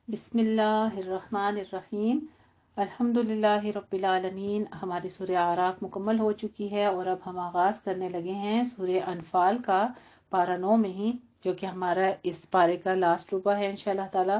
بسم اللہ الرحمن الرحیم الحمدللہ رب العالمین۔ ہماری سورہ اعراف مکمل ہو چکی ہے اور اب ہم آغاز کرنے لگے ہیں سورہ انفال کا پارہ 9 میں ہی، جو کہ ہمارا اس پارے کا لاسٹ ربع ہے انشاءاللہ تعالی۔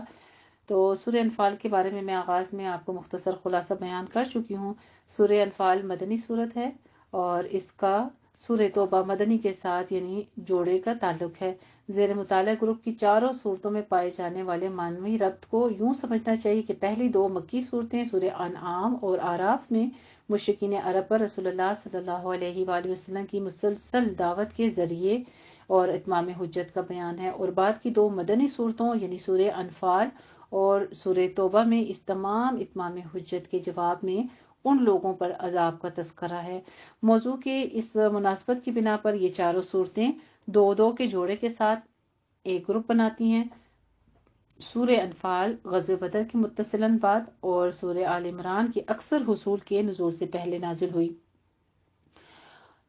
تو سورہ انفال کے بارے میں آغاز میں آپ کو مختصر خلاصہ بیان کر چکی ہوں۔ سورہ انفال مدنی صورت ہے اور اس کا سورہ توبہ مدنی کے ساتھ یعنی جوڑے کا تعلق ہے۔ زیر مطالعہ گروپ کی چاروں صورتوں میں پائے جانے والے معنوی ربط کو یوں سمجھنا چاہیے کہ پہلی دو مکی صورتیں سورہ انعام اور اعراف میں مشرکین عرب پر رسول اللہ صلی اللہ علیہ وآلہ وسلم کی مسلسل دعوت کے ذریعے اور اتمام حجت کا بیان ہے، اور بعد کی دو مدنی صورتوں یعنی سورہ انفال اور سورہ توبہ میں اس تمام اتمام حجت کے جواب میں ان لوگوں پر عذاب کا تذکرہ ہے۔ موضوع کے اس مناسبت کی بنا پر یہ چاروں صورتیں دو دو کے جوڑے کے ساتھ ایک گروپ بناتی ہیں۔ سورہ انفال غزوہ بدر کے متصلاً بعد اور سورہ آل عمران کے اکثر حصول کے نزول سے پہلے نازل ہوئی۔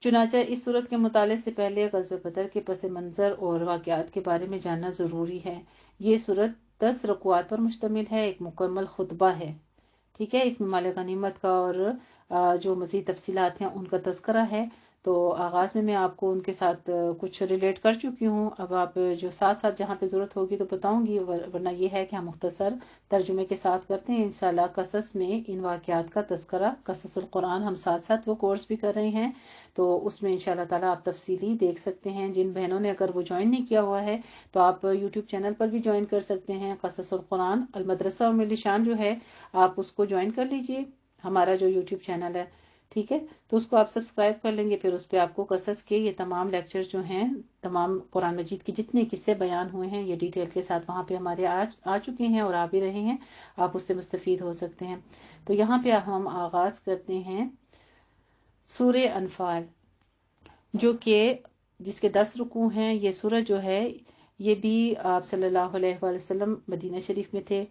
چنانچہ اس صورت کے مطالعے سے پہلے غزوہ بدر کے پس منظر اور واقعات کے بارے میں جاننا ضروری ہے۔ یہ صورت 10 رکوعات پر مشتمل ہے، ایک مکمل خطبہ ہے، ٹھیک ہے۔ اس میں مال غنیمت کا اور جو مزید تفصیلات ہیں ان کا تذکرہ ہے۔ تو آغاز میں آپ کو ان کے ساتھ کچھ ریلیٹ کر چکی ہوں، اب آپ جو ساتھ ساتھ جہاں پہ ضرورت ہوگی تو بتاؤں گی، ورنہ یہ ہے کہ ہم مختصر ترجمے کے ساتھ کرتے ہیں انشاءاللہ۔ قصص میں ان واقعات کا تذکرہ، قصص القرآن ہم ساتھ ساتھ وہ کورس بھی کر رہے ہیں، تو اس میں انشاءاللہ تعالیٰ آپ تفصیلی دیکھ سکتے ہیں۔ جن بہنوں نے اگر وہ جوائن نہیں کیا ہوا ہے تو آپ یوٹیوب چینل پر بھی جوائن کر سکتے ہیں۔ قصص القرآن المدرسہ ام الشان جو ہے آپ اس کو جوائن کر لیجئے، ہمارا جو یوٹیوب چینل ہے، ٹھیک ہے۔ تو اس کو آپ سبسکرائب کر لیں گے، پھر اس پہ آپ کو قصص کے یہ تمام لیکچر جو ہیں، تمام قرآن مجید کے جتنے قصے بیان ہوئے ہیں یہ ڈیٹیل کے ساتھ وہاں پہ ہمارے آ چکے ہیں اور آ بھی رہے ہیں، آپ اس سے مستفید ہو سکتے ہیں۔ تو یہاں پہ ہم آغاز کرتے ہیں سورہ انفال، جو کہ جس کے 10 رکوع ہیں۔ یہ سورہ جو ہے یہ بھی آپ صلی اللہ علیہ وآلہ وسلم مدینہ شریف میں تھے،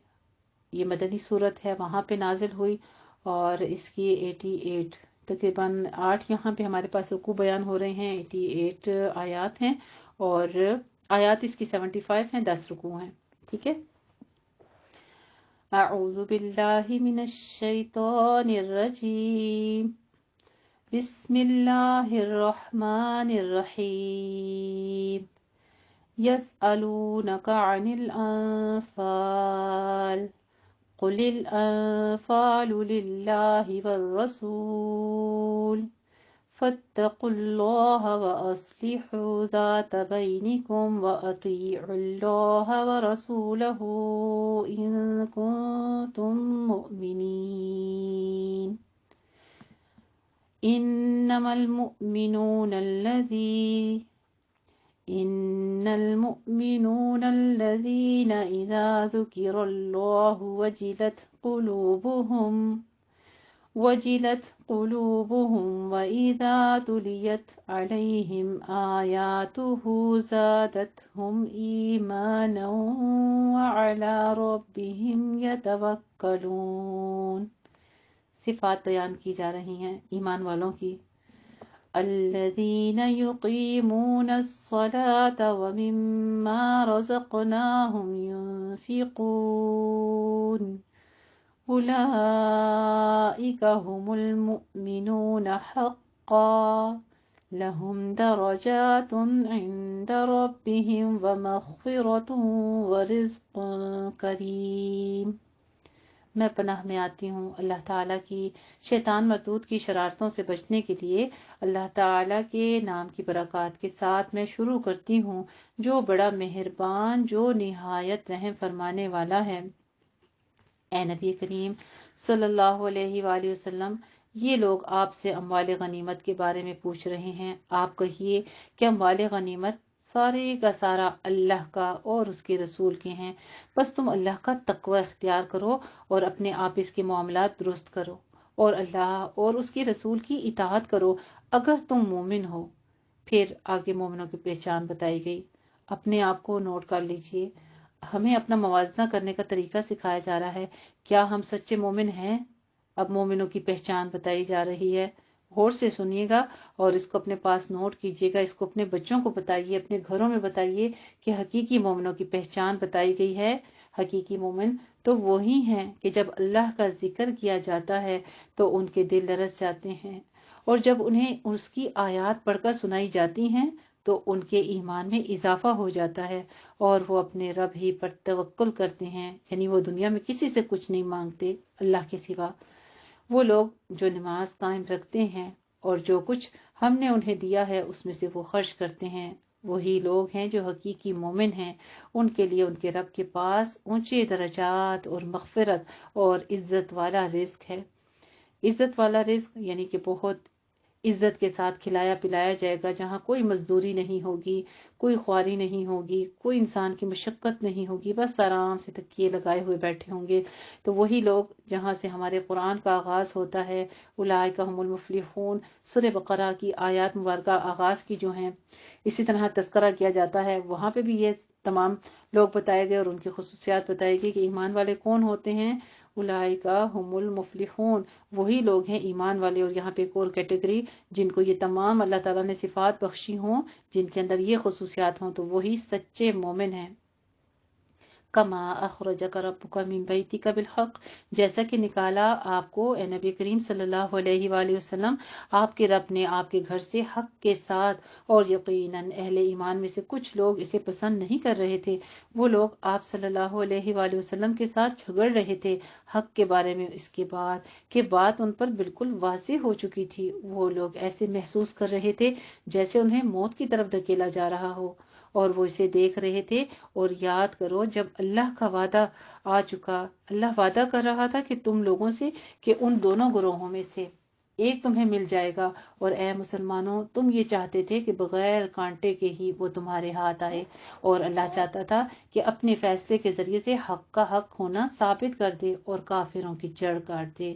یہ مدنی صورت ہے، وہاں پہ نازل ہوئی اور اس کی 88 تقریباً 8 یہاں پہ ہمارے پاس رکوع بیان ہو رہے ہیں، 88 آیات ہیں اور آیات اس کی 75 ہیں، 10 رکوع ہیں، ٹھیک ہے۔ اعوذ باللہ من الشیطان الرجیم، بسم اللہ الرحمن الرحیم، یسألونک عن الانفال قل الأنفال لله والرسول فاتقوا الله وأصلحوا ذات بينكم وأطيعوا الله ورسوله إن كنتم مؤمنين إنما المؤمنون الذين إذا ذكر الله وجلت قلوبهم وإذا تليت عليهم آياته زادتهم إيمانا وعلى ربهم يتوكلون۔ صفات بیان کی جا رہی ہیں ایمان والوں کی۔ الذين يقيمون الصلاة ومما رزقناهم ينفقون أولئك هم المؤمنون حقا لهم درجات عند ربهم ومغفرة ورزق کریم۔ میں پناہ میں آتی ہوں اللہ تعالیٰ کی شیطان مردود کی شرارتوں سے بچنے کے لیے۔ اللہ تعالیٰ کے نام کی برکات کے ساتھ میں شروع کرتی ہوں، جو بڑا مہربان، جو نہایت رحم فرمانے والا ہے۔ اے نبی کریم صلی اللہ علیہ وآلہ وسلم، یہ لوگ آپ سے اموال غنیمت کے بارے میں پوچھ رہے ہیں، آپ کہیے کہ اموال غنیمت سارے کا سارا اللہ کا اور اس کے رسول کے ہیں، بس تم اللہ کا تقوی اختیار کرو اور اپنے آپ اس کے معاملات درست کرو اور اللہ اور اس کے رسول کی اطاعت کرو اگر تم مومن ہو۔ پھر آگے مومنوں کی پہچان بتائی گئی، اپنے آپ کو نوٹ کر لیجئے۔ ہمیں اپنا موازنہ کرنے کا طریقہ سکھایا جا رہا ہے، کیا ہم سچے مومن ہیں؟ اب مومنوں کی پہچان بتائی جا رہی ہے، غور سے سنیے گا اور اس کو اپنے پاس نوٹ کیجیے گا، اس کو اپنے بچوں کو بتائیے، اپنے گھروں میں بتائیے کہ حقیقی مومنوں کی پہچان بتائی گئی ہے۔ حقیقی مومن تو وہی ہیں کہ جب اللہ کا ذکر کیا جاتا ہے تو ان کے دل لرز جاتے ہیں، اور جب انہیں اس کی آیات پڑھ کر سنائی جاتی ہیں تو ان کے ایمان میں اضافہ ہو جاتا ہے، اور وہ اپنے رب ہی پر توکل کرتے ہیں، یعنی وہ دنیا میں کسی سے کچھ نہیں مانگتے اللہ کے سوا۔ وہ لوگ جو نماز قائم رکھتے ہیں اور جو کچھ ہم نے انہیں دیا ہے اس میں سے وہ خرچ کرتے ہیں، وہی لوگ ہیں جو حقیقی مومن ہیں۔ ان کے لیے ان کے رب کے پاس اونچے درجات اور مغفرت اور عزت والا رزق ہے۔ عزت والا رزق یعنی کہ بہت عزت کے ساتھ کھلایا پلایا جائے گا، جہاں کوئی مزدوری نہیں ہوگی، کوئی خواری نہیں ہوگی، کوئی انسان کی مشقت نہیں ہوگی، بس آرام سے تکیے لگائے ہوئے بیٹھے ہوں گے۔ تو وہی لوگ جہاں سے ہمارے قرآن کا آغاز ہوتا ہے، اولئک هم المفلحون، سورہ بقرہ کی آیات مبارکہ آغاز کی جو ہیں، اسی طرح تذکرہ کیا جاتا ہے، وہاں پہ بھی یہ تمام لوگ بتائے گئے اور ان کی خصوصیات بتائی گئی کہ ایمان والے کون ہوتے ہیں۔ اولئک هم المفلحون، وہی لوگ ہیں ایمان والے۔ اور یہاں پہ ایک اور کیٹیگری جن کو یہ تمام اللہ تعالیٰ نے صفات بخشی ہوں، جن کے اندر یہ خصوصیات ہوں، تو وہی سچے مومن ہیں۔ کما اخرجک ربک من بیتک بالحق، جیسا کہ نکالا آپ کو اے نبی کریم صلی اللہ علیہ وآلہ وسلم آپ کے رب نے آپ کے گھر سے حق کے ساتھ، اور یقیناً اہل ایمان میں سے کچھ لوگ اسے پسند نہیں کر رہے تھے۔ وہ لوگ آپ صلی اللہ علیہ وآلہ وسلم کے ساتھ جھگڑ رہے تھے حق کے بارے میں، اس کے بعد کہ بات ان پر بالکل واضح ہو چکی تھی۔ وہ لوگ ایسے محسوس کر رہے تھے جیسے انہیں موت کی طرف دھکیلا جا رہا ہو، اور وہ اسے دیکھ رہے تھے۔ اور یاد کرو جب اللہ کا وعدہ آ چکا، اللہ وعدہ کر رہا تھا کہ تم لوگوں سے کہ ان دونوں گروہوں میں سے ایک تمہیں مل جائے گا، اور اے مسلمانوں تم یہ چاہتے تھے کہ بغیر کانٹے کے ہی وہ تمہارے ہاتھ آئے، اور اللہ چاہتا تھا کہ اپنے فیصلے کے ذریعے سے حق کا حق ہونا ثابت کر دے اور کافروں کی جڑ کاٹ دے،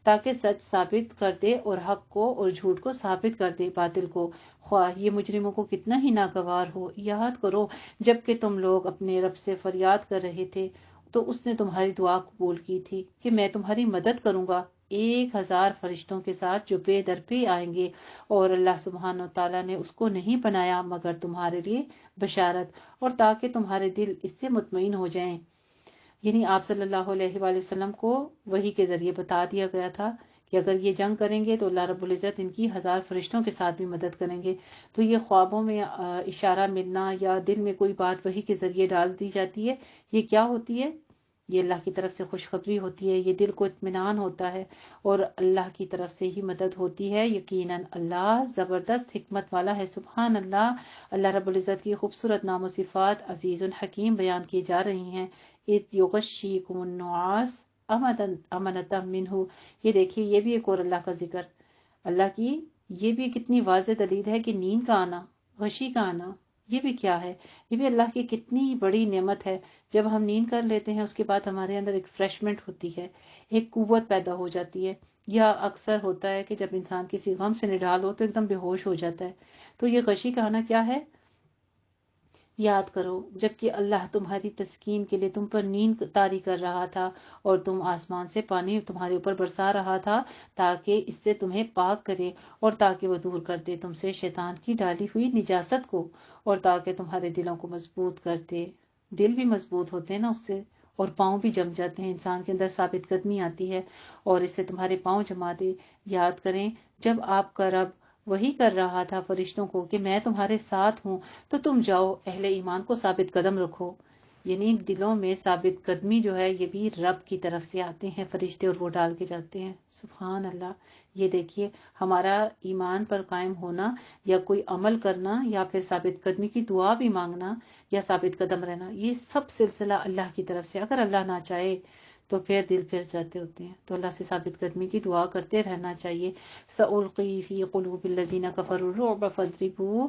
تاکہ سچ ثابت کر دے اور حق کو اور جھوٹ کو ثابت کر دے، باطل کو، خواہ یہ مجرموں کو کتنا ہی ناگوار ہو۔ یاد کرو جب کہ تم لوگ اپنے رب سے فریاد کر رہے تھے تو اس نے تمہاری دعا قبول کی تھی کہ میں تمہاری مدد کروں گا 1000 فرشتوں کے ساتھ جو بے در پہ آئیں گے، اور اللہ سبحانہ و تعالیٰ نے اس کو نہیں بنایا مگر تمہارے لیے بشارت، اور تاکہ تمہارے دل اس سے مطمئن ہو جائیں۔ یعنی آپ صلی اللہ علیہ وآلہ وسلم کو وحی کے ذریعے بتا دیا گیا تھا کہ اگر یہ جنگ کریں گے تو اللہ رب العزت ان کی 1000 فرشتوں کے ساتھ بھی مدد کریں گے۔ تو یہ خوابوں میں اشارہ ملنا یا دل میں کوئی بات وحی کے ذریعے ڈال دی جاتی ہے، یہ کیا ہوتی ہے؟ یہ اللہ کی طرف سے خوشخبری ہوتی ہے، یہ دل کو اطمینان ہوتا ہے، اور اللہ کی طرف سے ہی مدد ہوتی ہے۔ یقیناً اللہ زبردست حکمت والا ہے، سبحان اللہ۔ اللہ رب العزت کی خوبصورت نام و صفات عزیز الحکیم بیان کی جا رہی ہیں۔ اذ یغشیکم النعاس امنۃ منہ، یہ دیکھیے یہ بھی ایک اور اللہ کا ذکر، اللہ کی یہ بھی کتنی واضح دلیل ہے کہ نیند کا آنا، غشی کا آنا، یہ بھی کیا ہے؟ یہ بھی اللہ کی کتنی بڑی نعمت ہے۔ جب ہم نیند کر لیتے ہیں اس کے بعد ہمارے اندر ایک فریشمنٹ ہوتی ہے، ایک قوت پیدا ہو جاتی ہے، یا اکثر ہوتا ہے کہ جب انسان کسی غم سے نڈال ہو تو ایک دم بے ہوش ہو جاتا ہے۔ تو یہ غشی کا آنا کیا ہے؟ یاد کرو جبکہ اللہ تمہاری تسکین کے لیے تم پر نیند طاری کر رہا تھا، اور تم آسمان سے پانی تمہارے اوپر برسا رہا تھا تاکہ اس سے تمہیں پاک کرے، اور تاکہ وہ دور کر دے تم سے شیطان کی ڈالی ہوئی نجاست کو، اور تاکہ تمہارے دلوں کو مضبوط کر دے۔ دل بھی مضبوط ہوتے ہیں نا اس سے، اور پاؤں بھی جم جاتے ہیں، انسان کے اندر ثابت قدمی آتی ہے، اور اس سے تمہارے پاؤں جما دے۔ یاد کریں جب آپ کا رب وہی کر رہا تھا فرشتوں کو کہ میں تمہارے ساتھ ہوں، تو تم جاؤ اہل ایمان کو ثابت قدم رکھو۔ یعنی دلوں میں ثابت قدمی جو ہے یہ بھی رب کی طرف سے آتے ہیں فرشتے، اور وہ ڈال کے جاتے ہیں، سبحان اللہ۔ یہ دیکھیے ہمارا ایمان پر قائم ہونا، یا کوئی عمل کرنا، یا پھر ثابت قدمی کی دعا بھی مانگنا، یا ثابت قدم رہنا، یہ سب سلسلہ اللہ کی طرف سے، اگر اللہ نہ چاہے تو پھر دل پھر جاتے ہوتے ہیں۔ تو اللہ سے ثابت قدمی کی دعا کرتے رہنا چاہیے۔ سألقی فی قلوب الذین کفروا الرعب فاضربوا،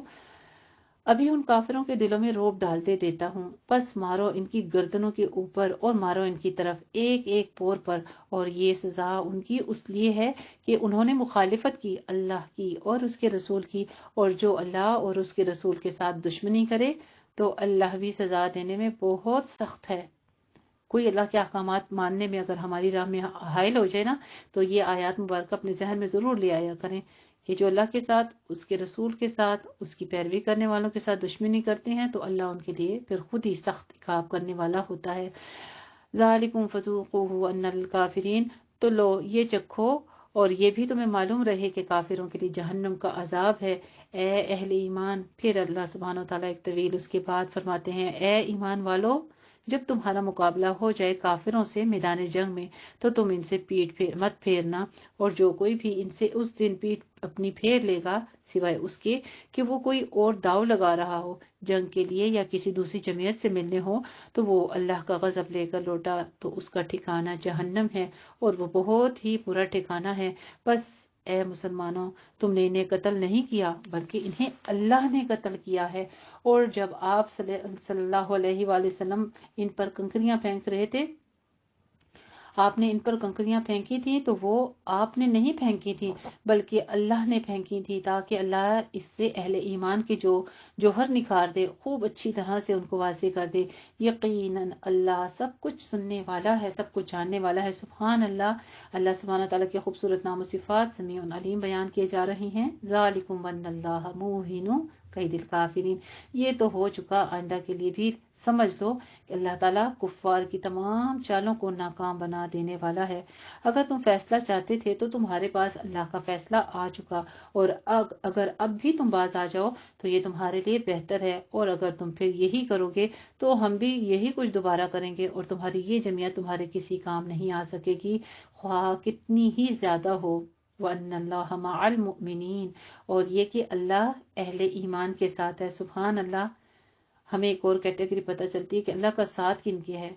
ابھی ان کافروں کے دلوں میں رعب ڈالتے دیتا ہوں، پس مارو ان کی گردنوں کے اوپر، اور مارو ان کی طرف ایک ایک پور پر، اور یہ سزا ان کی اس لیے ہے کہ انہوں نے مخالفت کی اللہ کی اور اس کے رسول کی، اور جو اللہ اور اس کے رسول کے ساتھ دشمنی کرے تو اللہ بھی سزا دینے میں بہت سخت ہے۔ کوئی اللہ کے احکامات ماننے میں اگر ہماری راہ میں حائل ہو جائے نا، تو یہ آیات مبارکہ اپنے ذہن میں ضرور لے آیا کریں کہ جو اللہ کے ساتھ، اس کے رسول کے ساتھ، اس کی پیروی کرنے والوں کے ساتھ دشمنی کرتے ہیں تو اللہ ان کے لیے پھر خود ہی سخت عقاب کرنے والا ہوتا ہے۔ ذالکم فذوقوہ ان الکافرین، تو لو یہ چکھو اور یہ بھی تمہیں معلوم رہے کہ کافروں کے لیے جہنم کا عذاب ہے۔ اے اہل ایمان، پھر اللہ سبحانہ وتعالیٰ ایک طویل اس کے بعد فرماتے ہیں، اے ایمان والو، جب تمہارا مقابلہ ہو جائے کافروں سے میدان جنگ میں تو تم ان سے مت پھیرنا، اور جو کوئی بھی ان سے اس دن پیٹ اپنی پھیر لے گا سوائے اس کے کہ وہ کوئی اور داؤ لگا رہا ہو جنگ کے لیے یا کسی دوسری جمعیت سے ملنے ہو، تو وہ اللہ کا غضب لے کر لوٹا تو اس کا ٹھکانہ جہنم ہے، اور وہ بہت ہی برا ٹھکانہ ہے۔ بس اے مسلمانوں، تم نے انہیں قتل نہیں کیا بلکہ انہیں اللہ نے قتل کیا ہے۔ اور جب آپ صلی اللہ علیہ وآلہ وسلم ان پر کنکریاں پھینک رہے تھے، آپ نے ان پر کنکریاں پھینکی تھی تو وہ آپ نے نہیں پھینکی تھی بلکہ اللہ نے پھینکی تھی، تاکہ اللہ اس سے اہل ایمان کے جو جوہر نکھار دے، خوب اچھی طرح سے ان کو واضح کر دے۔ یقیناً اللہ سب کچھ سننے والا ہے، سب کچھ جاننے والا ہے۔ سبحان اللہ، اللہ سبحانہ تعالیٰ کے خوبصورت نام و صفات سمیع علیم بیان کیے جا رہی ہیں۔ ذالکم ان اللہ موہن کید الکافرین، یہ تو ہو چکا، آئندہ کے لیے بھی سمجھ لو کہ اللہ تعالیٰ کفار کی تمام چالوں کو ناکام بنا دینے والا ہے۔ اگر تم فیصلہ چاہتے تھے تو تمہارے پاس اللہ کا فیصلہ آ چکا، اور اگر اب بھی تم باز آ جاؤ تو یہ تمہارے لیے بہتر ہے، اور اگر تم پھر یہی کرو گے تو ہم بھی یہی کچھ دوبارہ کریں گے، اور تمہاری یہ جمعیت تمہارے کسی کام نہیں آ سکے گی، خواہ کتنی ہی زیادہ ہو۔ وَأَنَّ اللَّهَ مَعَ الْمُؤْمِنِينَ، اور یہ کہ اللہ اہل ایمان کے ساتھ ہے۔ سبحان اللہ، ہمیں ایک اور کیٹیگری پتہ چلتی ہے کہ اللہ کا ساتھ کن کے ہے،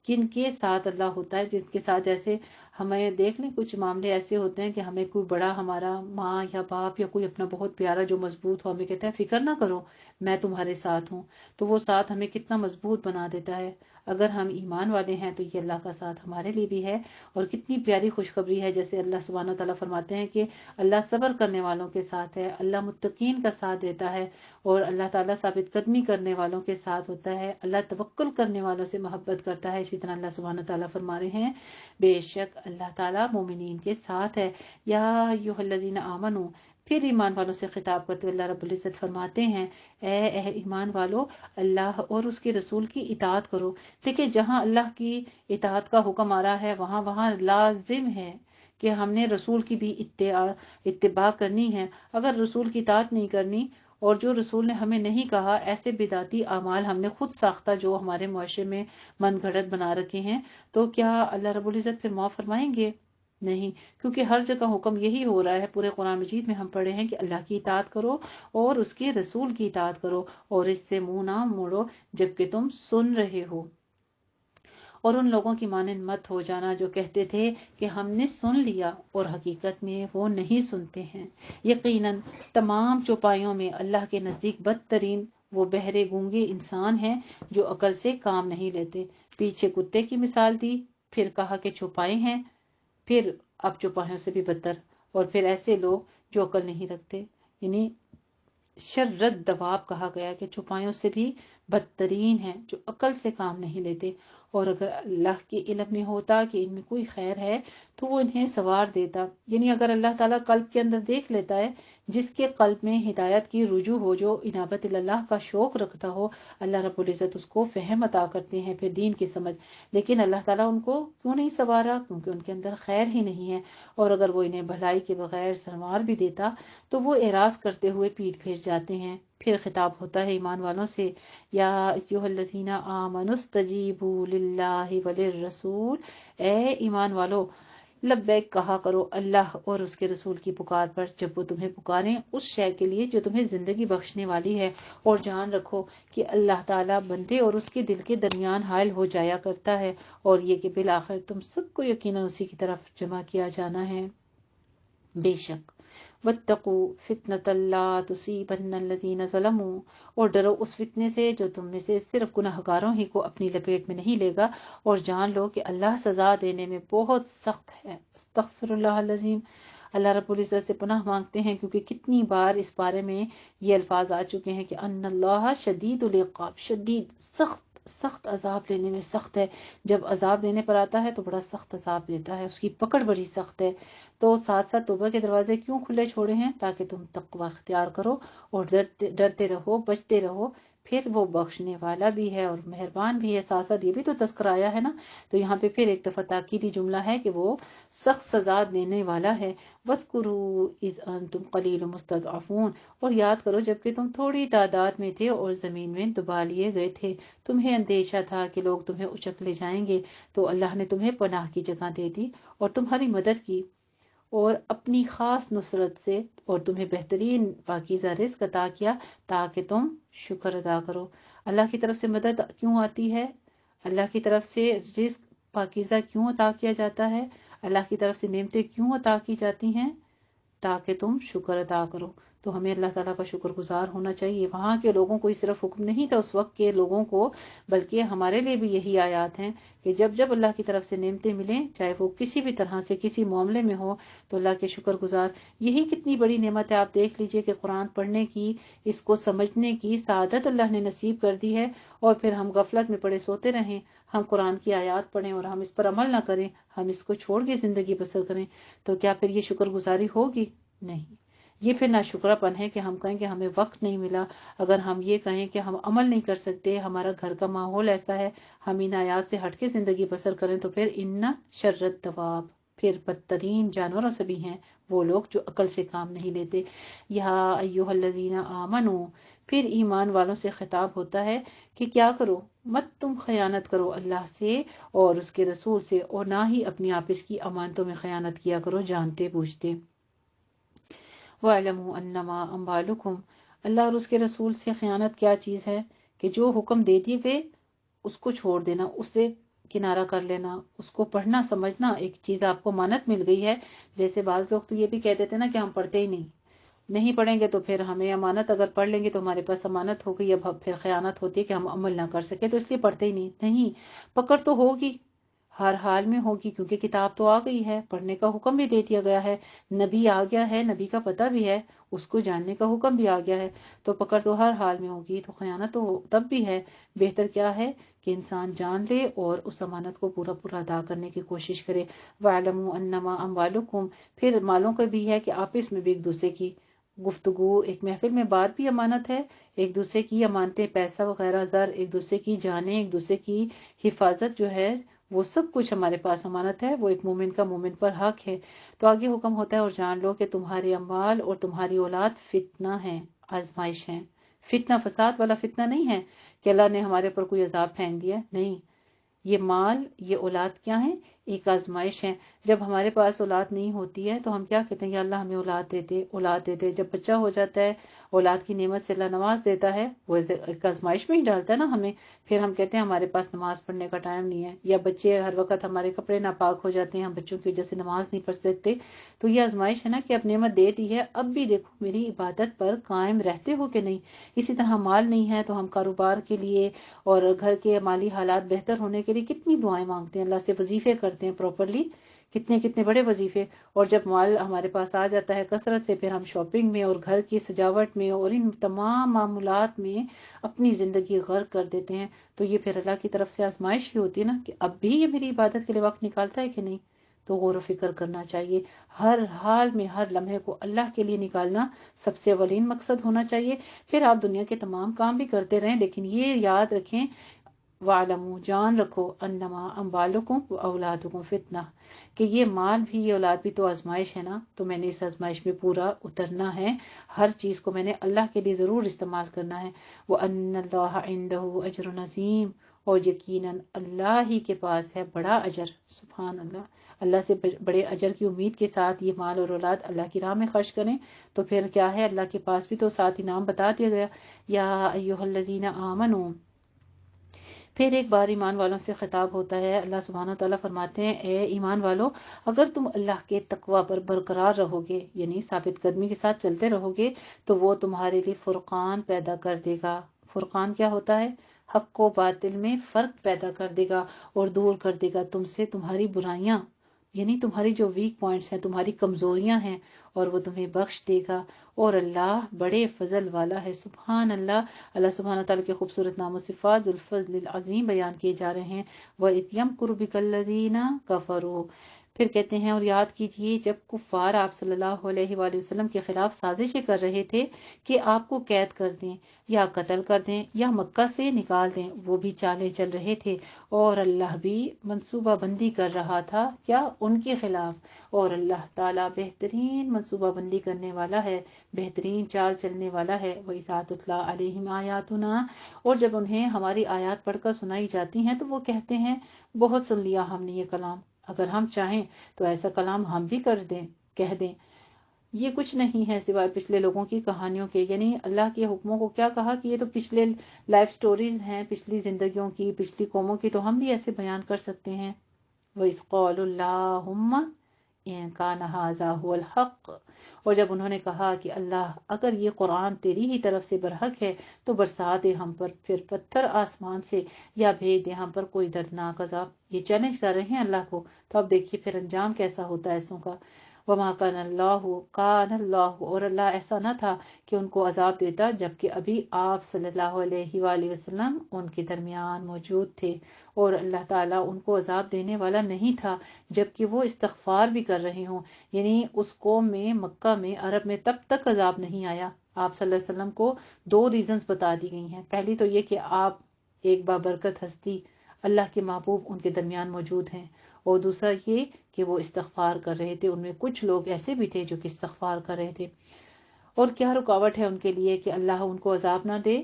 کن کے ساتھ اللہ ہوتا ہے، جس کے ساتھ جیسے ہمیں دیکھ لیں کچھ معاملے ایسے ہوتے ہیں کہ ہمیں کوئی بڑا، ہمارا ماں یا باپ یا کوئی اپنا بہت پیارا جو مضبوط ہو، ہمیں کہتا ہے فکر نہ کرو میں تمہارے ساتھ ہوں، تو وہ ساتھ ہمیں کتنا مضبوط بنا دیتا ہے۔ اگر ہم ایمان والے ہیں تو یہ اللہ کا ساتھ ہمارے لیے بھی ہے، اور کتنی پیاری خوشخبری ہے، جیسے اللہ سبحانہ تعالیٰ فرماتے ہیں کہ اللہ صبر کرنے والوں کے ساتھ ہے، اللہ متقین کا ساتھ دیتا ہے، اور اللہ تعالیٰ ثابت قدمی کرنے والوں کے ساتھ ہوتا ہے، اللہ توکل کرنے والوں سے محبت کرتا ہے۔ اسی طرح اللہ سبحانہ تعالیٰ فرما رہے ہیں، بے شک اللہ تعالیٰ مومنین کے ساتھ ہے۔ یا ایھا الذین آمنو، پھر ایمان والوں سے خطاب کرتے ہوئے اللہ رب العزت فرماتے ہیں، اے ایمان والو، اللہ اور اس کے رسول کی اطاعت کرو۔ دیکھیں، جہاں اللہ کی اطاعت کا حکم آ رہا ہے وہاں لازم ہے کہ ہم نے رسول کی بھی اتباع کرنی ہے۔ اگر رسول کی اطاعت نہیں کرنی، اور جو رسول نے ہمیں نہیں کہا، ایسے بدعتی اعمال ہم نے خود ساختہ جو ہمارے معاشرے میں من گھڑت بنا رکھے ہیں، تو کیا اللہ رب العزت پھر معاف فرمائیں گے؟ نہیں، کیونکہ ہر جگہ حکم یہی ہو رہا ہے۔ پورے قرآن مجید میں ہم پڑھے ہیں کہ اللہ کی اطاعت کرو اور اس کے رسول کی اطاعت کرو، اور اس سے منہ نہ موڑو جبکہ تم سن رہے ہو۔ اور ان لوگوں کی مانند مت ہو جانا جو کہتے تھے کہ ہم نے سن لیا، اور حقیقت میں وہ نہیں سنتے ہیں۔ یقیناً تمام چوپایوں میں اللہ کے نزدیک بدترین وہ بہرے گونگے انسان ہیں جو عقل سے کام نہیں لیتے۔ پیچھے کتے کی مثال دی، پھر کہا کہ چوپائے ہیں، پھر اب چوپایوں سے بھی بدتر، اور پھر ایسے لوگ جو عقل نہیں رکھتے، یعنی شررد دواب کہا گیا کہ چوپایوں سے بھی بدترین ہیں جو عقل سے کام نہیں لیتے۔ اور اگر اللہ کے علم میں ہوتا کہ ان میں کوئی خیر ہے تو وہ انہیں سوار دیتا، یعنی اگر اللہ تعالیٰ قلب کے اندر دیکھ لیتا ہے، جس کے قلب میں ہدایت کی رجوع ہو، جو انابت اللہ کا شوق رکھتا ہو، اللہ رب العزت اس کو فہم عطا کرتے ہیں، پھر دین کی سمجھ۔ لیکن اللہ تعالیٰ ان کو کیوں نہیں سوارا؟ کیونکہ ان کے اندر خیر ہی نہیں ہے، اور اگر وہ انہیں بھلائی کے بغیر سنوار بھی دیتا تو وہ اعراض کرتے ہوئے پیٹ پھیر جاتے ہیں۔ پھر خطاب ہوتا ہے ایمان والوں سے، یا ایھا الذین آمنوا استجیبوا للہ وللرسول، اے ایمان والو، لبیک کہا کرو اللہ اور اس کے رسول کی پکار پر جب وہ تمہیں پکاریں اس شے کے لیے جو تمہیں زندگی بخشنے والی ہے، اور جان رکھو کہ اللہ تعالیٰ بندے اور اس کے دل کے درمیان حائل ہو جایا کرتا ہے، اور یہ کہ بالآخر تم سب کو یقیناً اسی کی طرف جمع کیا جانا ہے۔ بے شک، واتقوا فتنة لا تصیبن الذین ظلموا، اور ڈرو اس فتنے سے جو تم میں سے صرف گناہ گاروں ہی کو اپنی لپیٹ میں نہیں لے گا، اور جان لو کہ اللہ سزا دینے میں بہت سخت ہے۔ استغفر اللہ العظیم، اللہ رب العزت سے پناہ مانگتے ہیں، کیونکہ کتنی بار اس بارے میں یہ الفاظ آ چکے ہیں کہ ان اللہ شدید العقاب، شدید، سخت سخت عذاب لینے میں سخت ہے۔ جب عذاب دینے پر آتا ہے تو بڑا سخت عذاب دیتا ہے، اس کی پکڑ بڑی سخت ہے۔ تو ساتھ ساتھ توبہ کے دروازے کیوں کھلے چھوڑے ہیں؟ تاکہ تم تقوی اختیار کرو اور ڈرتے رہو، بچتے رہو پھر وہ بخشنے والا بھی ہے اور مہربان بھی ہے. ساتھ ساتھ یہ بھی تو تذکرہ آیا ہے نا, تو یہاں پہ پھر ایک دفعہ تاکیدی جملہ ہے کہ وہ سخت سزا دینے والا ہے. وَاذْكُرُوا إِذْ أَنْتُمْ قَلِيلٌ مُسْتَضْعَفُونَ, اور یاد کرو جبکہ تم تھوڑی تعداد میں تھے اور زمین میں دبا لیے گئے تھے. تمہیں اندیشہ تھا کہ لوگ تمہیں اچک لے جائیں گے, تو اللہ نے تمہیں پناہ کی جگہ دے دی اور تمہاری مدد کی اور اپنی خاص نصرت سے, اور تمہیں بہترین پاکیزہ رزق عطا کیا تاکہ تم شکر ادا کرو. اللہ کی طرف سے مدد کیوں آتی ہے؟ اللہ کی طرف سے رزق پاکیزہ کیوں عطا کیا جاتا ہے؟ اللہ کی طرف سے نعمتیں کیوں عطا کی جاتی ہیں؟ تاکہ تم شکر ادا کرو. تو ہمیں اللہ تعالیٰ کا شکر گزار ہونا چاہیے. وہاں کے لوگوں کو صرف حکم نہیں تھا اس وقت کے لوگوں کو, بلکہ ہمارے لیے بھی یہی آیات ہیں کہ جب جب اللہ کی طرف سے نعمتیں ملیں, چاہے وہ کسی بھی طرح سے کسی معاملے میں ہو, تو اللہ کے شکر گزار. یہی کتنی بڑی نعمت ہے. آپ دیکھ لیجئے کہ قرآن پڑھنے کی, اس کو سمجھنے کی سعادت اللہ نے نصیب کر دی ہے, اور پھر ہم غفلت میں پڑے سوتے رہیں. ہم قرآن کی آیات پڑھیں اور ہم اس پر عمل نہ کریں, ہم اس کو چھوڑ کے زندگی بسر کریں, تو کیا پھر یہ شکر گزاری ہوگی؟ نہیں. یہ پھر ناشکرا پن ہے کہ ہم کہیں کہ ہمیں وقت نہیں ملا. اگر ہم یہ کہیں کہ ہم عمل نہیں کر سکتے, ہمارا گھر کا ماحول ایسا ہے, ہم ان آیات سے ہٹ کے زندگی بسر کریں, تو پھر ان شرت دواب, پھر بدترین جانوروں سے بھی ہیں وہ لوگ جو عقل سے کام نہیں لیتے. یا ایھا الذین آمنو, پھر ایمان والوں سے خطاب ہوتا ہے کہ کیا کرو, مت تم خیانت کرو اللہ سے اور اس کے رسول سے, اور نہ ہی اپنی آپس کی امانتوں میں خیانت کیا کرو جانتے بوجھتے. وَاعْلَمُوا أَنَّمَا أَمْوَالُكُمْ, اللہ اور اس کے رسول سے خیانت کیا چیز ہے کہ جو حکم دے دیے گئے اس کو چھوڑ دینا, اس سے کنارہ کر لینا, اس کو پڑھنا سمجھنا. ایک چیز آپ کو امانت مل گئی ہے, جیسے بعض لوگ تو یہ بھی کہہ دیتے نا کہ ہم پڑھتے ہی نہیں پڑھیں گے تو پھر ہمیں امانت, اگر پڑھ لیں گے تو ہمارے پاس امانت ہو گئی, اب پھر خیانت ہوتی ہے کہ ہم عمل نہ کر سکے تو اس لیے پڑھتے ہی نہیں. پکڑ تو ہوگی, ہر حال میں ہوگی, کیونکہ کتاب تو آ گئی ہے, پڑھنے کا حکم بھی دے دیا گیا ہے, نبی آ گیا ہے, نبی کا پتہ بھی ہے, اس کو جاننے کا حکم بھی آ گیا ہے, تو پکڑ تو ہر حال میں ہوگی. تو خیانت تو تب بھی ہے. بہتر کیا ہے کہ انسان جان لے اور اس امانت کو پورا پورا ادا کرنے کی کوشش کرے. وَاعْلَمُوا أَنَّمَا أَمْوَالُكُمْ, پھر مالوں کا بھی ہے کہ آپس میں بھی ایک دوسرے کی گفتگو, ایک محفل میں بات بھی امانت ہے. ایک دوسرے کی امانتیں, پیسہ وغیرہ, زر, ایک دوسرے کی جانیں, ایک دوسرے کی حفاظت جو ہے, وہ سب کچھ ہمارے پاس امانت ہے. وہ ایک مومن کا مومن پر حق ہے. تو آگے حکم ہوتا ہے, اور جان لو کہ تمہارے اموال اور تمہاری اولاد فتنہ ہے, آزمائش ہے. فتنہ فساد والا فتنہ نہیں ہے کہ اللہ نے ہمارے پر کوئی عذاب پھینک دیا, نہیں. یہ مال, یہ اولاد کیا ہے؟ ایک آزمائش ہے. جب ہمارے پاس اولاد نہیں ہوتی ہے تو ہم کیا کہتے ہیں, یا اللہ ہمیں اولاد دیتے. جب بچہ ہو جاتا ہے, اولاد کی نعمت سے اللہ نواز دیتا ہے, وہ ایک آزمائش میں ہی ڈالتا ہے نا ہمیں. پھر ہم کہتے ہیں ہمارے پاس نماز پڑھنے کا ٹائم نہیں ہے, یا بچے ہر وقت, ہمارے کپڑے ناپاک ہو جاتے ہیں, ہم بچوں کی وجہ سے نماز نہیں پڑھ سکتے. تو یہ آزمائش ہے نا کہ اب نعمت دے دی ہے, اب بھی دیکھو میری عبادت پر قائم رہتے ہو کہ نہیں. اسی طرح مال نہیں ہے تو ہم کاروبار کے لیے اور گھر کے مالی حالات بہتر ہونے کے لیے کتنی دعائیں مانگتے ہیں, اللہ سے وظیفے کرتے ہیں پراپرلی, کتنے بڑے وظیفے. اور جب مال ہمارے پاس آ جاتا ہے کثرت سے, پھر ہم شاپنگ میں اور گھر کی سجاوٹ میں اور ان تمام معمولات میں اپنی زندگی غرق کر دیتے ہیں. تو یہ پھر اللہ کی طرف سے آزمائش ہی ہوتی ہے نا کہ اب بھی یہ میری عبادت کے لیے وقت نکالتا ہے کہ نہیں. تو غور و فکر کرنا چاہیے. ہر حال میں, ہر لمحے کو اللہ کے لیے نکالنا سب سے اولین مقصد ہونا چاہیے. پھر آپ دنیا کے تمام کام بھی کرتے رہیں, لیکن یہ یاد رکھیں, وَاعْلَمُوا, جان رکھو, أَنَّمَا أَمْوَالُكُمْ وَأَوْلَادُكُمْ فِتْنَةٌ, کہ یہ مال بھی, یہ اولاد بھی تو آزمائش ہے نا. تو میں نے اس آزمائش میں پورا اترنا ہے, ہر چیز کو میں نے اللہ کے لیے ضرور استعمال کرنا ہے. وَأَنَّ اللَّهَ عِندَهُ أَجْرٌ عَظِيمٌ, اور یقیناً اللہ ہی کے پاس ہے بڑا اجر. سبحان اللہ, اللہ سے بڑے اجر کی امید کے ساتھ یہ مال اور اولاد اللہ کی راہ میں خرچ کریں. تو پھر کیا ہے, اللہ کے پاس بھی تو ساتھ انعام بتا دیا گیا. یا ایھا الذین آمنوا, پھر ایک بار ایمان والوں سے خطاب ہوتا ہے. اللہ سبحانہ تعالیٰ فرماتے ہیں, اے ایمان والو, اگر تم اللہ کے تقوی پر برقرار رہو گے, یعنی ثابت قدمی کے ساتھ چلتے رہو گے, تو وہ تمہارے لیے فرقان پیدا کر دے گا. فرقان کیا ہوتا ہے؟ حق و باطل میں فرق پیدا کر دے گا اور دور کر دے گا تم سے تمہاری برائیاں, یعنی تمہاری جو ویک پوائنٹس ہیں, تمہاری کمزوریاں ہیں, اور وہ تمہیں بخش دے گا. اور اللہ بڑے فضل والا ہے. سبحان اللہ. اللہ سبحانہ تعالیٰ کے خوبصورت نام و صفات, ذو الفضل العظیم بیان کیے جا رہے ہیں. وَإِذْ يَمْكُرُ بِكَ الَّذِينَ كَفَرُوا, پھر کہتے ہیں اور یاد کیجئے جب کفار آپ صلی اللہ علیہ وآلہ وسلم کے خلاف سازشیں کر رہے تھے کہ آپ کو قید کر دیں یا قتل کر دیں یا مکہ سے نکال دیں، وہ بھی چالیں چل رہے تھے اور اللہ بھی منصوبہ بندی کر رہا تھا کیا ان کے خلاف، اور اللہ تعالیٰ بہترین منصوبہ بندی کرنے والا ہے، بہترین چال چلنے والا ہے۔ وَإِذَا تُتْلَىٰ عَلَيْهِمْ آيَاتُنَا، اور جب انہیں ہماری آیات پڑھ کر سنائی جاتی ہیں تو وہ کہتے ہیں بہت سن لیا ہم نے یہ کلام، اگر ہم چاہیں تو ایسا کلام ہم بھی کہہ دیں، یہ کچھ نہیں ہے سوائے پچھلے لوگوں کی کہانیوں کے۔ یعنی اللہ کے حکموں کو کیا کہا کہ یہ تو پچھلے لائف سٹوریز ہیں، پچھلی زندگیوں کی، پچھلی قوموں کی، تو ہم بھی ایسے بیان کر سکتے ہیں۔ وَإِذْ قَالُوا اللَّهُمَّ إِن كَانَ هَٰذَا هُوَ الْحَقُّ، اور جب انہوں نے کہا کہ اللہ اگر یہ قرآن تیری ہی طرف سے برحق ہے تو برسا دے ہم پر پھر پتھر آسمان سے، یا بھیج دے ہم پر کوئی دردناک عذاب۔ یہ چیلنج کر رہے ہیں اللہ کو، تو اب دیکھیے پھر انجام کیسا ہوتا ہے ایسوں کا۔ وما کان اللہ، اور اللہ ایسا نہ تھا کہ ان کو عذاب دیتا جبکہ ابھی آپ صلی اللہ علیہ وآلہ وسلم ان کے درمیان موجود تھے، اور اللہ تعالیٰ ان کو عذاب دینے والا نہیں تھا جبکہ وہ استغفار بھی کر رہے ہوں۔ یعنی اس قوم میں، مکہ میں، عرب میں تب تک عذاب نہیں آیا۔ آپ صلی اللہ علیہ وسلم کو دو ریزنز بتا دی گئی ہیں، پہلی تو یہ کہ آپ ایک بابرکت ہستی اللہ کے محبوب ان کے درمیان موجود ہیں، اور دوسرا یہ کہ وہ استغفار کر رہے تھے، ان میں کچھ لوگ ایسے بھی تھے جو کہ استغفار کر رہے تھے۔ اور کیا رکاوٹ ہے ان کے لیے کہ اللہ ان کو عذاب نہ دے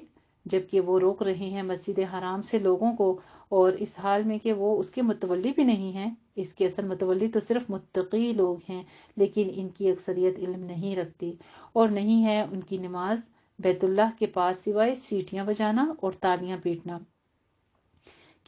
جبکہ وہ روک رہے ہیں مسجد حرام سے لوگوں کو، اور اس حال میں کہ وہ اس کے متولی بھی نہیں ہیں۔ اس کے اصل متولی تو صرف متقی لوگ ہیں، لیکن ان کی اکثریت علم نہیں رکھتی، اور نہیں ہے ان کی نماز بیت اللہ کے پاس سوائے سیٹیاں بجانا اور تالیاں پیٹنا۔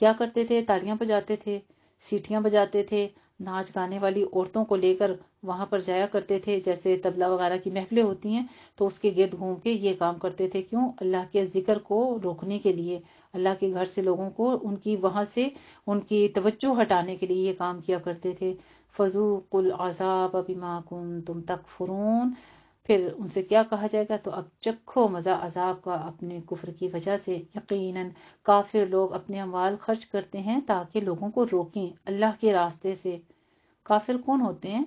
کیا کرتے تھے؟ تالیاں بجاتے تھے، سیٹیاں بجاتے تھے، ناچ گانے والی عورتوں کو لے کر وہاں پر جایا کرتے تھے، جیسے طبلہ وغیرہ کی محفلیں ہوتی ہیں تو اس کے گرد گھوم کے یہ کام کرتے تھے۔ کیوں؟ اللہ کے ذکر کو روکنے کے لیے، اللہ کے گھر سے لوگوں کو ان کی وہاں سے ان کی توجہ ہٹانے کے لیے یہ کام کیا کرتے تھے۔ فَذُوقُوا الْعَذَابَ بِمَا كُنتُمْ تَكْفُرُونَ، پھر ان سے کیا کہا جائے گا؟ تو اب چکھو مزہ عذاب کا اپنے کفر کی وجہ سے۔ یقیناً کافر لوگ اپنے اموال خرچ کرتے ہیں تاکہ لوگوں کو روکیں اللہ کے راستے سے۔ کافر کون ہوتے ہیں؟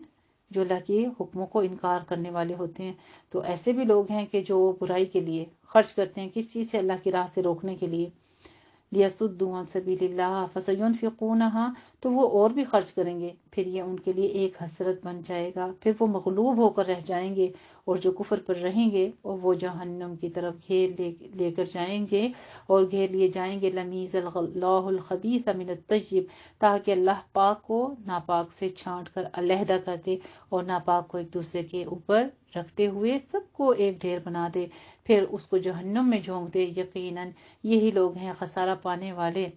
جو اللہ کے حکموں کو انکار کرنے والے ہوتے ہیں۔ تو ایسے بھی لوگ ہیں کہ جو برائی کے لیے خرچ کرتے ہیں، کس چیز سے؟ اللہ کی راہ سے روکنے کے لیے۔ لِيَصُدُّوا عَن سَبِيلِ اللَّهِ فَسَيُنْفِقُونَهَا، تو وہ اور بھی خرچ کریں گے، پھر یہ ان کے لیے ایک حسرت بن جائے گا، پھر وہ مغلوب ہو کر رہ جائیں گے، اور جو کفر پر رہیں گے اور وہ جہنم کی طرف لے کر جائیں گے اور گھیر لیے جائیں گے۔ لَمِيزَ اللَّهُ الْخَبِيثَ مِنَ الطَّيِّبِ، تاکہ اللہ پاک کو ناپاک سے چھانٹ کر علیحدہ کر دے، اور ناپاک کو ایک دوسرے کے اوپر رکھتے ہوئے سب کو ایک ڈھیر بنا دے، پھر اس کو جہنم میں جھونک دے۔ یقیناً یہی لوگ ہیں خسارہ پانے والے۔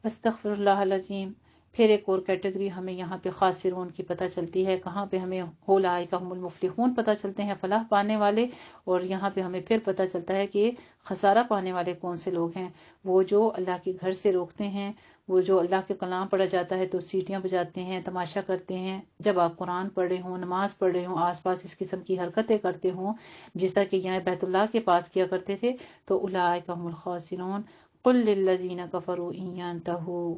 استغفر اللہ العظیم۔ پھر ایک اور کیٹیگری ہمیں یہاں پہ خاسرون کی پتہ چلتی ہے، کہاں پہ ہمیں اولئک هم المفلحون پتہ چلتے ہیں، فلاح پانے والے، اور یہاں پہ ہمیں پھر پتہ چلتا ہے کہ خسارہ پانے والے کون سے لوگ ہیں۔ وہ جو اللہ کے گھر سے روکتے ہیں، وہ جو اللہ کے کلام پڑھا جاتا ہے تو سیٹیاں بجاتے ہیں، تماشا کرتے ہیں، جب آپ قرآن پڑھ رہے ہوں، نماز پڑھ رہے ہوں، آس پاس اس قسم کی حرکتیں کرتے ہوں جس طرح کہ یہاں بیت اللہ کے پاس کیا کرتے تھے، تو اولئک هم الخاسرون۔ قل للذین کفروا ان ينتهوا،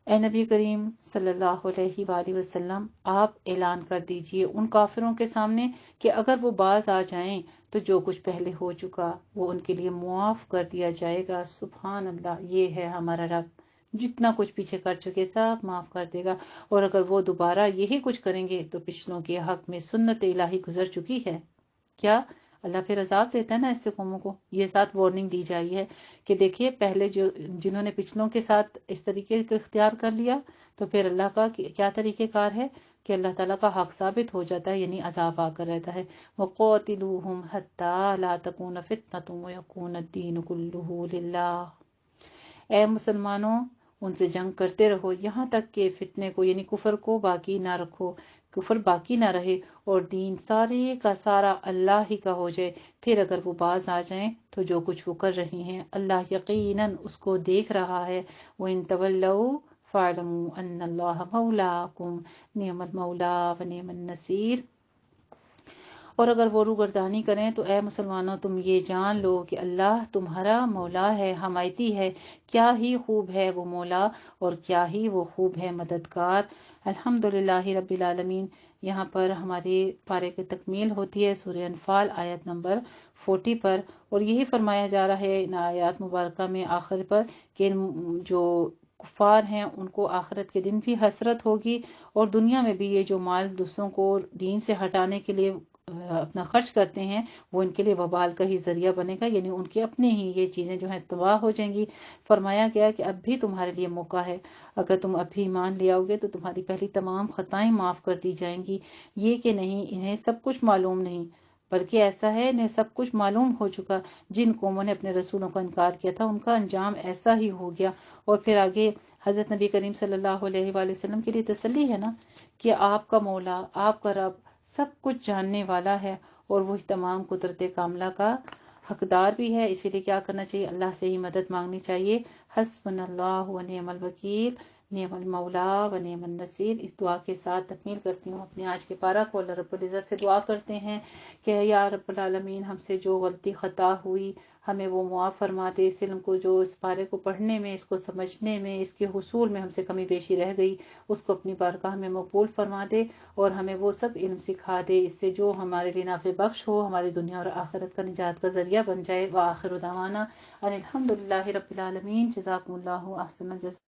اے نبی کریم صلی اللہ علیہ وآلہ وسلم آپ اعلان کر دیجئے ان کافروں کے سامنے کہ اگر وہ باز آ جائیں تو جو کچھ پہلے ہو چکا وہ ان کے لیے معاف کر دیا جائے گا۔ سبحان اللہ، یہ ہے ہمارا رب، جتنا کچھ پیچھے کر چکے سب معاف کر دے گا، اور اگر وہ دوبارہ یہی کچھ کریں گے تو پچھلوں کے حق میں سنت الہی گزر چکی ہے۔ کیا اللہ پھر عذاب دیتا ہے نا ایسے قوموں کو؟ یہ ساتھ وارننگ دی جائی ہے کہ دیکھیے پہلے جنہوں نے پچھلوں کے ساتھ اس طریقے کو اختیار کر لیا تو پھر اللہ کا کیا طریقہ کار ہے کہ اللہ تعالیٰ کا حق ثابت ہو جاتا ہے، یعنی عذاب آ کر رہتا ہے۔ وَقَاتِلُوهُمْ حَتَّى لَا تَكُونَ فِتْنَةٌ وَيَكُونَ الدِّينُ كُلُّهُ لِلَّهِ، اے مسلمانوں ان سے جنگ کرتے رہو یہاں تک کہ فتنے کو، یعنی کفر کو باقی نہ رکھو، کفر باقی نہ رہے اور دین سارے کا سارا اللہ ہی کا ہو جائے۔ پھر اگر وہ باز آ جائیں تو جو کچھ وہ کر رہے ہیں اللہ یقیناً اس کو دیکھ رہا ہے۔ وَإِن تَوَلَّوْا فَاعْلَمُوا أَنَّ اللَّهَ مَوْلَاكُمْ نِعْمَ الْمَوْلَىٰ وَنِعْمَ النَّصِيرُ۔ اور اگر وہ روگردانی کریں تو اے مسلمانوں تم یہ جان لو کہ اللہ تمہارا مولا ہے، حمایتی ہے، کیا ہی خوب ہے وہ مولا اور کیا ہی وہ خوب ہے مددگار۔ الحمدللہ رب العالمین۔ یہاں پر ہماری پارے کی تکمیل ہوتی ہے سورہ انفال آیت نمبر 40 پر، اور یہی فرمایا جا رہا ہے ان آیات مبارکہ میں آخر پر کہ جو کفار ہیں ان کو آخرت کے دن بھی حسرت ہوگی، اور دنیا میں بھی یہ جو مال دوسروں کو دین سے ہٹانے کے لیے اپنا خرچ کرتے ہیں وہ ان کے لیے وبال کا ہی ذریعہ بنے گا، یعنی ان کے اپنے ہی یہ چیزیں جو ہیں تباہ ہو جائیں گی۔ فرمایا گیا کہ اب بھی تمہارے لیے موقع ہے، اگر تم اب بھی ایمان لے آؤ گے تو تمہاری پہلی تمام خطائیں معاف کر دی جائیں گی۔ یہ کہ نہیں انہیں سب کچھ معلوم نہیں، بلکہ ایسا ہے انہیں سب کچھ معلوم ہو چکا، جن قوموں نے اپنے رسولوں کا انکار کیا تھا ان کا انجام ایسا ہی ہو گیا۔ اور پھر آگے حضرت نبی کریم صلی اللہ علیہ وآلہ وسلم کے لیے تسلی ہے نا کہ آپ کا مولا، آپ کا رب سب کچھ جاننے والا ہے، اور وہی تمام قدرت کاملہ کا حقدار بھی ہے۔ اسی لیے کیا کرنا چاہیے؟ اللہ سے ہی مدد مانگنی چاہیے۔ حسبنا اللہ و نعم الوکیل، نعم المولا و نعم النصیر۔ اس دعا کے ساتھ تکمیل کرتی ہوں اپنے آج کے پارہ کو۔ اللہ رب العزت سے دعا کرتے ہیں کہ یا رب العالمین ہم سے جو غلطی خطا ہوئی ہمیں وہ معاف فرما دے، اس علم کو جو اس پارے کو پڑھنے میں، اس کو سمجھنے میں، اس کے حصول میں ہم سے کمی بیشی رہ گئی اس کو اپنی بارگاہ میں مقبول فرما دے، اور ہمیں وہ سب علم سکھا دے اس سے جو ہمارے لیے نافع بخش ہو، ہماری دنیا اور آخرت کا نجات کا ذریعہ بن جائے۔ وآخر دعوانا ان الحمدللہ رب العالمین۔ جزاکم اللہ احسن الجزاء۔